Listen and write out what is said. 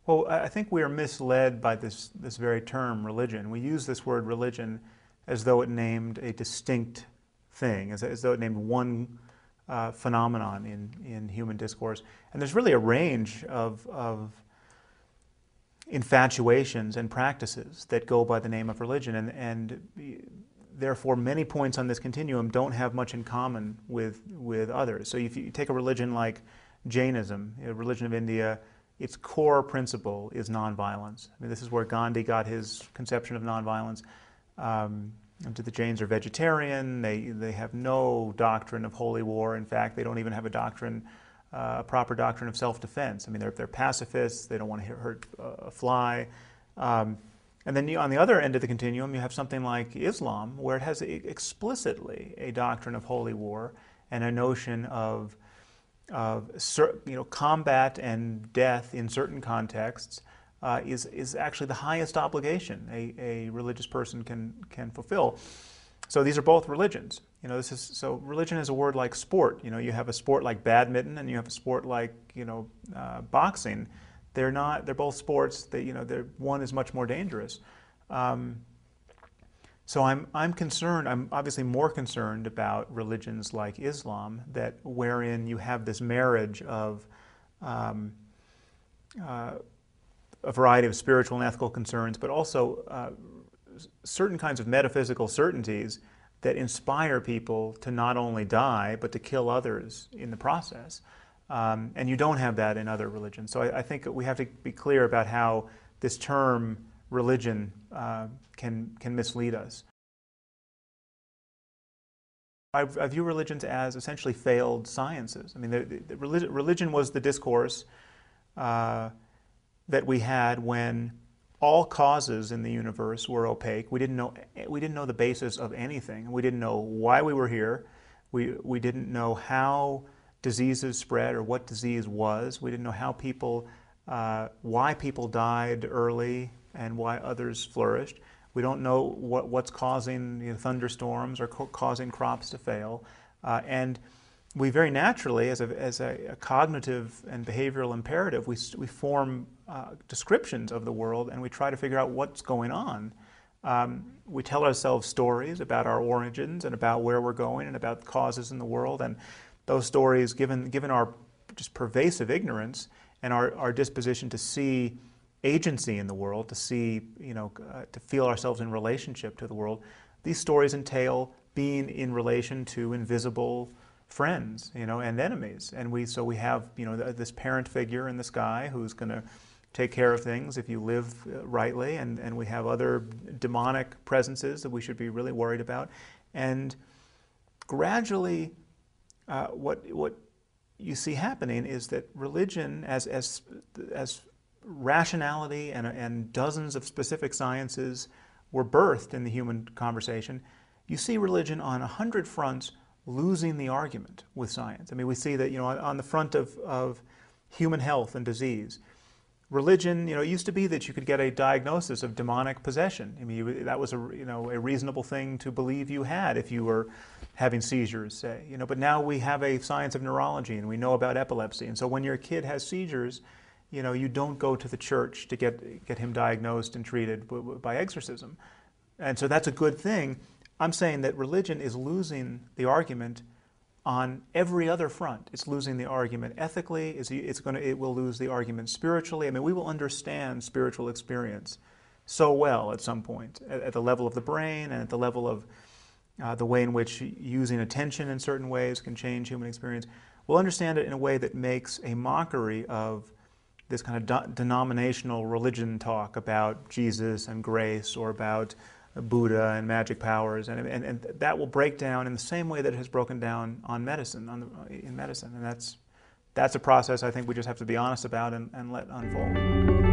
Well, I think we are misled by this very term, religion. We use this word religion as though it named a distinct thing, as though it named one phenomenon in human discourse. And there's really a range of infatuations and practices that go by the name of religion, and therefore many points on this continuum don't have much in common with others. So if you take a religion like Jainism, a religion of India, its core principle is nonviolence. I mean, this is where Gandhi got his conception of nonviolence. The Jains are vegetarian. They have no doctrine of holy war. In fact, they don't even have a doctrine, a proper doctrine of self-defense. I mean, they're pacifists. They don't want to hurt a fly. And then on the other end of the continuum, you have something like Islam, where it has explicitly a doctrine of holy war and a notion of combat and death in certain contexts is actually the highest obligation a religious person can fulfill. So these are both religions. So religion is a word like sport. You have a sport like badminton and you have a sport like boxing. They're both sports. One is much more dangerous. So I'm concerned. I'm obviously more concerned about religions like Islam, wherein you have this marriage of a variety of spiritual and ethical concerns, but also certain kinds of metaphysical certainties that inspire people to not only die, but to kill others in the process. And you don't have that in other religions. So I think we have to be clear about how this term religion can mislead us. I view religions as essentially failed sciences. I mean, religion was the discourse that we had when all causes in the universe were opaque. We didn't know the basis of anything. We didn't know why we were here. We didn't know how diseases spread or what disease was. We didn't know why people died early and why others flourished. We don't know what's causing thunderstorms or causing crops to fail. And we very naturally, as a cognitive and behavioral imperative, we form descriptions of the world and we try to figure out what's going on. We tell ourselves stories about our origins and about where we're going and about causes in the world. And those stories, given our just pervasive ignorance and our disposition to see agency in the world, to see, to feel ourselves in relationship to the world, these stories entail being in relation to invisible friends, and enemies. And we have, this parent figure in the sky who's going to take care of things if you live rightly, and we have other demonic presences that we should be really worried about. And gradually, what you see happening is that religion, as rationality and dozens of specific sciences were birthed in the human conversation, you see religion on 100 fronts losing the argument with science. I mean, we see that, on the front of human health and disease, religion, it used to be that you could get a diagnosis of demonic possession. I mean, that was a reasonable thing to believe you had if you were having seizures, say. But now we have a science of neurology and we know about epilepsy. And so when your kid has seizures, you don't go to the church to get him diagnosed and treated by exorcism. And so that's a good thing. I'm saying that religion is losing the argument on every other front. It's losing the argument ethically. It will lose the argument spiritually. I mean, we will understand spiritual experience so well at some point, at the level of the brain and at the level of the way in which using attention in certain ways can change human experience. We'll understand it in a way that makes a mockery of this kind of denominational religion talk about Jesus and grace, or about Buddha and magic powers, and that will break down in the same way that it has broken down on medicine, in medicine, and that's a process I think we just have to be honest about and let unfold.